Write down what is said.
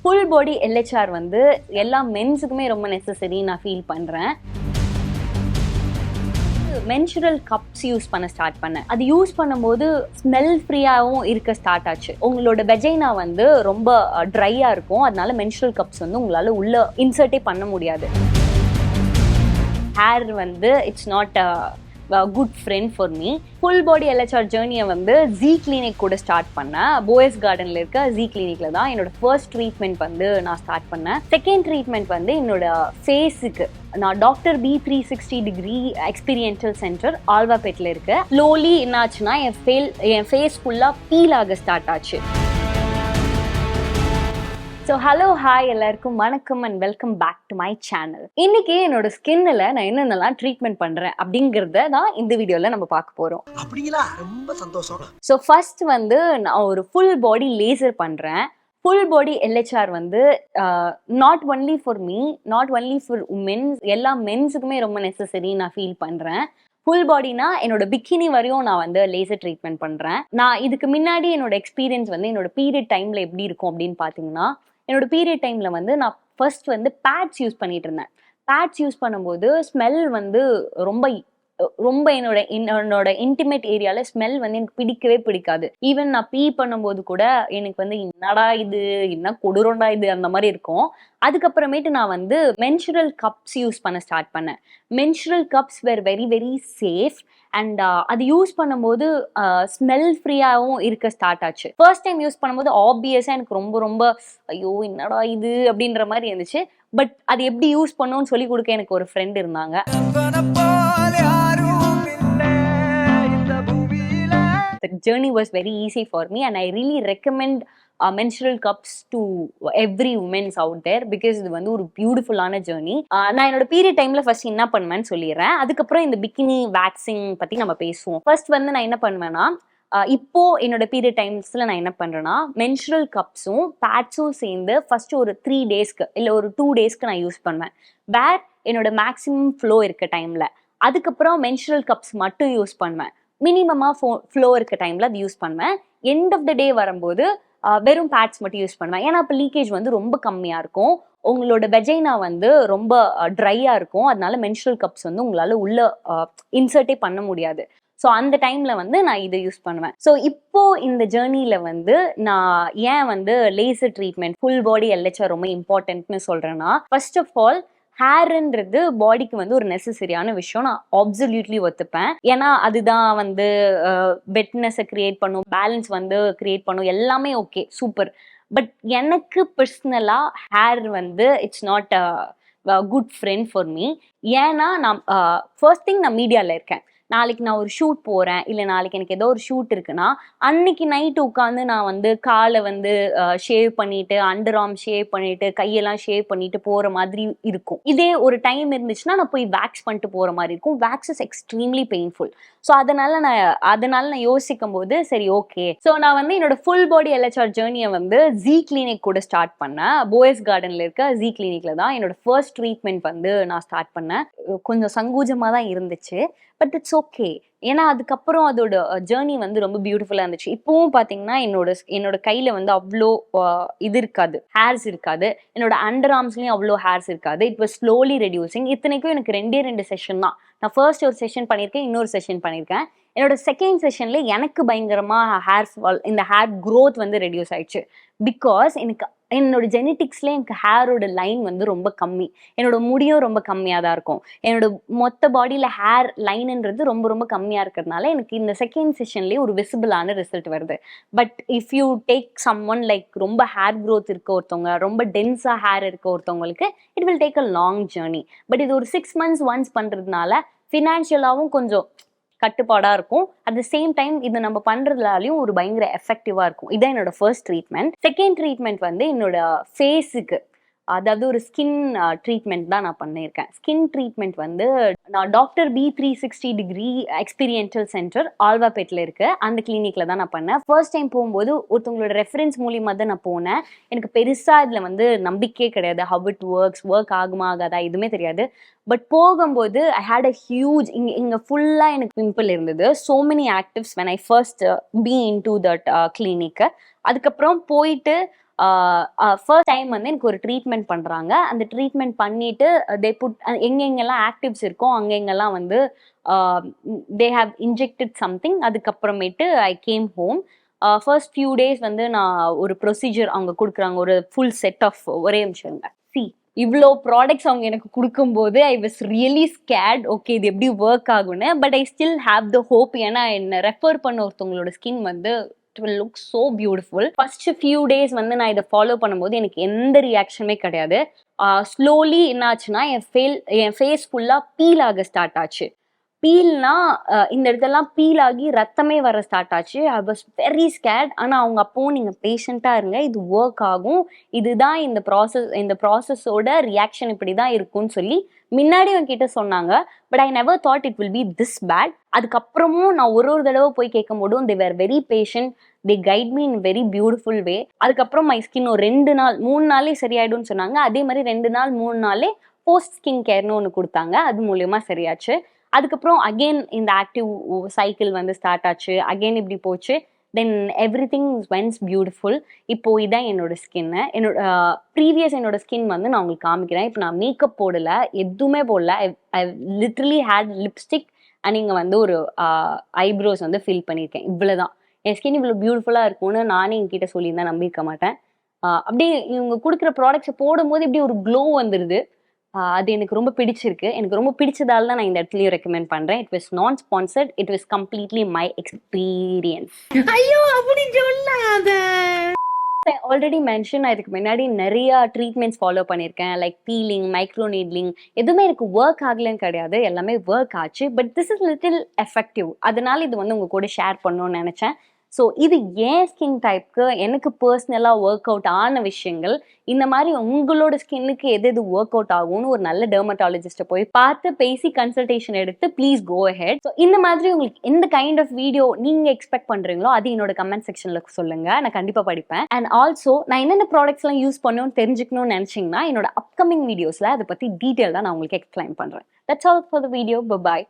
Full body LHR வந்து எல்லா மென்ஸுக்குமே ரொம்ப நெசசரி நான் ஃபீல் பண்ணுறேன். மென்சுரல் கப்ஸ் யூஸ் பண்ண ஸ்டார்ட் பண்ணேன். அது யூஸ் பண்ணும்போது ஸ்மெல் ஃப்ரீயாகவும் இருக்க ஸ்டார்ட் ஆச்சு. உங்களோட வெஜைனா வந்து ரொம்ப ட்ரையாக இருக்கும், அதனால மென்சுரல் கப்ஸ் வந்து உங்களால் உள்ள இன்சர்ட்டே பண்ண முடியாது. ஹேர் வந்து it's not good friend for me. Full body LHR ஜேர்னியை வந்து ஜி கிளினிக் கூட ஸ்டார்ட் பண்ணேன். போயஸ் கார்டனில் இருக்க ஜி கிளினிக்ல தான் என்னோட ஃபர்ஸ்ட் ட்ரீட்மெண்ட் வந்து நான் ஸ்டார்ட் பண்ணேன். செகண்ட் ட்ரீட்மெண்ட் வந்து என்னோட ஃபேஸுக்கு நான் doctor B360 degree experiential centre ஆல்வாபேட்டில் இருக்கு. ஸ்லோலி என்னாச்சுன்னா என் ஃபேஸ் ஃபுல்லாக பீல் ஆக ஸ்டார்ட் ஆச்சு. ஸோ ஹலோ ஹாய் எல்லாருக்கும் வணக்கம் and welcome back to my channel. இன்னைக்கு என்னோட ஸ்கின்னில் நான் என்னென்னலாம் ட்ரீட்மெண்ட் பண்ணுறேன் அப்படிங்கிறத தான் இந்த வீடியோவில் நம்ம பார்க்க போகிறோம். அப்படிங்களா? ரொம்ப சந்தோஷம். ஸோ ஃபர்ஸ்ட் வந்து நான் ஒரு ஃபுல் பாடி லேசர் பண்ணுறேன். ஃபுல் பாடி எல்ஹெச்ஆர் வந்து not only for me, not only for women's, எல்லா மென்ஸுக்குமே ரொம்ப நெசசரி நான் ஃபீல் பண்ணுறேன். ஃபுல் பாடினா என்னோட பிக்கினி வரையும் நான் வந்து லேசர் ட்ரீட்மெண்ட் பண்ணுறேன். நான் இதுக்கு முன்னாடி என்னோட எக்ஸ்பீரியன்ஸ் வந்து என்னோட பீரியட் டைமில் எப்படி இருக்கும் அப்படின்னு பார்த்தீங்கன்னா, என்னோட பீரியட் டைமில் வந்து நான் ஃபர்ஸ்ட் வந்து பேட்ஸ் யூஸ் பண்ணிட்டு இருந்தேன். பேட்ஸ் யூஸ் பண்ணும்போது ஸ்மெல் வந்து ரொம்ப ரொம்ப என்னோட இன்டிமேட் ஏரியாவில் ஸ்மெல் வந்து எனக்கு பிடிக்கவே பிடிக்காது. ஈவன் நான் பீ பண்ணும்போது கூட எனக்கு வந்து என்னடா இது, என்ன கொடூரம்டா இது, அந்த மாதிரி இருக்கும். அதுக்கப்புறமேட்டு நான் வந்து மென்சுரல் கப்ஸ் யூஸ் பண்ண ஸ்டார்ட் பண்ணேன். Menstrual cups were very very safe and அது யூஸ் பண்ணும்போது ஸ்மெல் ஃப்ரீயாகவும் இருக்க ஸ்டார்ட் ஆச்சு. ஃபர்ஸ்ட் டைம் யூஸ் பண்ணும்போது ஆப்வியஸாக எனக்கு ரொம்ப ரொம்ப ஐயோ என்னடா இது அப்படின்ற மாதிரி இருந்துச்சு. பட் அது எப்படி யூஸ் பண்ணணும்னு சொல்லி கொடுக்க எனக்கு ஒரு ஃப்ரெண்ட் இருந்தாங்க. The journey was very easy for me and I really recommend menstrual cups to every women's out there because இது வந்து ஒரு பியூட்டிஃபுல்லான ஜேர்னி. நான் என்னோட பீரியட் டைம்ல ஃபர்ஸ்ட் என்ன பண்ணுவேன்னு சொல்லிடுறேன். அதுக்கப்புறம் இந்த பிக்கினி வேக்சிங் பத்தி நம்ம பேசுவோம். ஃபர்ஸ்ட் வந்து நான் என்ன பண்ணுவேன்னா, இப்போ என்னோட பீரியட் டைம்ஸ்ல நான் என்ன பண்றேன்னா, மென்சுரல் கப்ஸும் பேட்ஸும் சேர்ந்து ஃபர்ஸ்ட் ஒரு 3 டேஸ்க்கு இல்லை ஒரு 2 டேஸ்க்கு நான் யூஸ் பண்ணுவேன். வேர் என்னோட மேக்ஸிமம் ஃப்ளோ இருக்க டைம்ல. அதுக்கப்புறம் மென்சுரல் கப்ஸ் மட்டும் யூஸ் பண்ணுவேன். மினிமமாக ஃப்ளோ இருக்க டைமில் அது யூஸ் பண்ணுவேன். எண்ட் ஆஃப் த டே வரும்போது வெறும் பேட்ஸ் மட்டும் யூஸ் பண்ணுவேன். ஏன்னா இப்போ லீக்கேஜ் வந்து ரொம்ப கம்மியாக இருக்கும், உங்களோட வெஜைனா வந்து ரொம்ப ட்ரையாக இருக்கும், அதனால மென்சுரல் கப்ஸ் வந்து உங்களால் உள்ள இன்சர்ட்டே பண்ண முடியாது. ஸோ அந்த டைமில் வந்து நான் இதை யூஸ் பண்ணுவேன். ஸோ இப்போ இந்த ஜேர்னியில் வந்து நான் ஏன் வந்து laser treatment full body LHR ரொம்ப இம்பார்ட்டன்ட்னு சொல்கிறேன்னா, ஃபர்ஸ்ட் ஆஃப் ஆல் ஹேர்ன்றது பாடிக்கு வந்து ஒரு நெசசரியான விஷயம். நான் அப்சல்யூட்லி ஒத்துப்பேன். ஏன்னா அதுதான் வந்து வெட்னஸை கிரியேட் பண்ணும், பேலன்ஸ் வந்து கிரியேட் பண்ணும், எல்லாமே ஓகே சூப்பர். பட் எனக்கு பர்சனலாக ஹேர் வந்து it's not good friend for me. ஏன்னா நான் ஃபர்ஸ்ட் திங் நான் மீடியாவில் இருக்கேன். நாளைக்கு நான் ஒரு ஷூட் போகிறேன், இல்லை நாளைக்கு எனக்கு ஏதோ ஒரு ஷூட் இருக்குன்னா அன்னைக்கு நைட்டு உட்காந்து நான் வந்து காலை வந்து ஷேவ் பண்ணிட்டு, அண்டர் ஆர்ம் ஷேவ் பண்ணிட்டு, கையெல்லாம் ஷேவ் பண்ணிட்டு போகிற மாதிரி இருக்கும். இதே ஒரு டைம் இருந்துச்சுன்னா நான் போய் வேக்ஸ் பண்ணிட்டு போகிற மாதிரி இருக்கும். Wax is extremely painful. So அதனால நான் யோசிக்கும் போது சரி ஓகே. ஸோ நான் வந்து என்னோட ஃபுல் பாடி எல்ஹெச்ஆர் ஜேர்னியை வந்து ஜி கிளினிக் கூட ஸ்டார்ட் பண்ணேன். போயஸ் கார்டனில் இருக்க ஜி கிளினிக்ல தான் என்னோட ஃபர்ஸ்ட் ட்ரீட்மெண்ட் வந்து நான் ஸ்டார்ட் பண்ணேன். கொஞ்சம் சங்கூஜமாக தான் இருந்துச்சு, பட் இட்ஸ் ஓகே. ஏன்னா அதுக்கப்புறம் அதோட ஜேர்னி வந்து ரொம்ப பியூட்டிஃபுல்லாக இருந்துச்சு. இப்போவும் பார்த்தீங்கன்னா என்னோட கையில் வந்து அவ்வளோ இது இருக்காது, ஹேர்ஸ் இருக்காது. என்னோட அண்டர் ஆர்ம்ஸ்லேயும் அவ்வளோ ஹேர்ஸ் இருக்காது. It was slowly reducing. இத்தனைக்கும் எனக்கு 2 செஷன் தான். நான் ஃபர்ஸ்ட் ஒரு செஷன் பண்ணியிருக்கேன், இன்னொரு செஷன் பண்ணியிருக்கேன். என்னோட செகண்ட் செஷனில் எனக்கு பயங்கரமாக ஹேர் ஃபால், இந்த ஹேர் க்ரோத் வந்து ரெடியூஸ் ஆயிடுச்சு. பிகாஸ் என்னோட ஜெனட்டிக்ஸ்லேயே எனக்கு ஹேரோட லைன் வந்து ரொம்ப கம்மி, என்னோட முடியும் ரொம்ப கம்மியாக தான் இருக்கும். என்னோட மொத்த பாடியில் ஹேர் லைன்ன்றது ரொம்ப ரொம்ப கம்மியாக இருக்கிறதுனால எனக்கு இந்த செகண்ட் செஷன்லேயே ஒரு விசிபிளான ரிசல்ட் வருது. But if you take someone like ரொம்ப ஹேர் க்ரோத் இருக்க ஒருத்தவங்க, ரொம்ப டென்ஸாக ஹேர் இருக்க ஒருத்தவங்களுக்கு it will take a long journey. But இது ஒரு 6 months ஒன்ஸ் பண்ணுறதுனால ஃபினான்ஷியலாகவும் கொஞ்சம் கட்டுப்பாடாக இருக்கும். அட் த சேம் டைம் இது நம்ம பண்ணுறதுனாலையும் ஒரு பயங்கர எஃபெக்டிவாக இருக்கும். இதான் என்னோட ஃபர்ஸ்ட் ட்ரீட்மெண்ட். செகண்ட் ட்ரீட்மெண்ட் வந்து என்னோட ஃபேஸுக்கு, அதாவது ஒரு ஸ்கின் ட்ரீட்மெண்ட் தான் நான் பண்ணியிருக்கேன். ஸ்கின் ட்ரீட்மெண்ட் வந்து நான் doctor B360 degree experiential centre ஆல்வாபேட்டில் இருக்கு, அந்த கிளினிக்ல தான் நான் பண்ணேன். ஃபர்ஸ்ட் டைம் போகும்போது ஒருத்தவங்களோட ரெஃபரன்ஸ் மூலியமாக தான் நான் போனேன். எனக்கு பெருசாக இதில் வந்து நம்பிக்கையே கிடையாது. ஹவ் இட் ஒர்க் ஆகுமா ஆகாதா எதுவுமே தெரியாது. பட் போகும்போது ஐ ஹேட் அ ஹியூஜ், இங்கே ஃபுல்லாக எனக்கு பிம்பிள் இருந்தது. So many actives when I first been to that கிளினிக்கு. அதுக்கப்புறம் போயிட்டு ஃபர்ஸ்ட் டைம் வந்து எனக்கு ஒரு ட்ரீட்மெண்ட் பண்றாங்க. அந்த ட்ரீட்மெண்ட் பண்ணிட்டு தே புட் எங்கெங்கெல்லாம் ஆக்டிவ்ஸ் இருக்கோ அங்கெங்கெல்லாம் வந்து தே ஹேவ் இன்ஜெக்டட் சம்திங். அதுக்கப்புறமேட்டு I came home. First few days வந்து நான் ஒரு ப்ரொசீஜர் அவங்க கொடுக்குறாங்க, ஒரு ஃபுல் செட் ஆஃப். ஒரே நிமிஷம் இவ்வளோ ப்ராடக்ட்ஸ் அவங்க எனக்கு கொடுக்கும்போது I was really scared. Okay இது எப்படி ஒர்க் ஆகும்னு. But I still have the hope. ஏன்னா என்ன ரெஃபர் பண்ண ஒருத்தவங்களோட ஸ்கின் வந்து it will look so beautiful. First few days வந்து நான் இதை ஃபாலோ பண்ணும்போது எனக்கு எந்த ரியாக்ஷனுமே கிடையாது. ஸ்லோலி என்ன ஆச்சுன்னா என் ஃபேஸ் ஃபுல்லாக பீல் ஆக ஸ்டார்ட் ஆச்சு. பீல்னா இந்த இடத்தெல்லாம் பீல் ஆகி ரத்தமே வர ஸ்டார்ட் ஆச்சு. I was very skate. ஆனால் அவங்க அப்பவும் நீங்கள் பேஷண்ட்டாக இருங்க, இது ஒர்க் ஆகும், இதுதான் இந்த ப்ராசஸோட ரியாக்ஷன் இப்படி தான் இருக்கும்னு சொல்லி முன்னாடி என்கிட்ட சொன்னாங்க. But I never thought it will be this bad. அதுக்கப்புறமும் நான் ஒரு தடவை போய் கேட்கும் போதும் they were very patient. They guide me in very beautiful way. அதுக்கப்புறம் மை ஸ்கின் ஒரு 2 நாள் 3 நாளே சரியாயிடும்னு சொன்னாங்க. அதே மாதிரி 2 நாள் 3 நாளே போஸ்ட் ஸ்கின் கேர்னு ஒன்று கொடுத்தாங்க. அது மூலியமா சரியாச்சு. அதுக்கப்புறம் அகெயின் இந்த ஆக்டிவ் சைக்கிள் வந்து ஸ்டார்ட் ஆச்சு. அகெயின் இப்படி போச்சு. தென் எவ்ரி திங் வென்ஸ் பியூட்டிஃபுல். இப்போ இதான் என்னோட ஸ்கின்னு. என்னோட ஸ்கின் வந்து நான் உங்களுக்கு காமிக்கிறேன். இப்போ நான் மேக்கப் போடல, எதுவுமே போடல. I literally hate lipstick and இங்கே வந்து ஒரு ஐப்ரோஸ் வந்து ஃபில் பண்ணியிருக்கேன். இவ்வளோதான். என் ஸ்கின் இவ்வளோ பியூட்டிஃபுல்லாக இருக்கும்னு நானே என்கிட்ட சொல்லியிருந்தேன், நம்பியிருக்க மாட்டேன். அப்படியே இவங்க கொடுக்குற ப்ராடக்ட்ஸை போடும்போது இப்படி ஒரு க்ளோ வந்துடுது. அது எனக்கு ரொம்ப பிடிச்சிருக்கு. எனக்கு ரொம்ப பிடிச்சதால தான் நான் இந்த இடத்துலயும் ரெக்கமெண்ட் பண்றேன். It was non sponsored. It was completely my experience. ஐயோ அப்படி சொல்லாத. ஆல்ரெடி மென்ஷன், நான் இதுக்கு முன்னாடி நிறைய ட்ரீட்மெண்ட்ஸ் ஃபாலோ பண்ணியிருக்கேன். Like peeling, micro needling. எதுவுமே எனக்கு ஒர்க் ஆகலன்னு கிடையாது, எல்லாமே ஒர்க் ஆச்சு. But this is little effective. அதனால இது வந்து உங்க கூட ஷேர் பண்ணணும்னு நினைச்சேன். ஸோ இது ஏன் ஸ்கின் டைப்க்கு எனக்கு பர்சனலாக ஒர்க் அவுட் ஆன விஷயங்கள். இந்த மாதிரி உங்களோட ஸ்கின்னுக்கு எது ஒர்க் அவுட் ஆகும்னு ஒரு நல்ல டெர்மட்டாலஜிஸ்ட்டை போய் பார்த்து பேசி கன்சல்டேஷன் எடுத்து ப்ளீஸ் கோ அஹெட். ஸோ இந்த மாதிரி உங்களுக்கு எந்த கைண்ட் ஆஃப் வீடியோ நீங்கள் எக்ஸ்பெக்ட் பண்ணுறீங்களோ அது என்னோட கமெண்ட் செக்ஷனில் சொல்லுங்கள், நான் கண்டிப்பாக படிப்பேன். அண்ட் ஆல்சோ நான் என்னென்ன ப்ராடக்ட்ஸ்லாம் யூஸ் பண்ணணும்னு தெரிஞ்சுக்கணும்னு நினச்சிங்கன்னா என்னோட அப்கமிங் வீடியோஸில் அதை பற்றி டீட்டெயிலாக நான் உங்களுக்கு எக்ஸ்பிளைன் பண்ணுறேன். That's all for the video. By.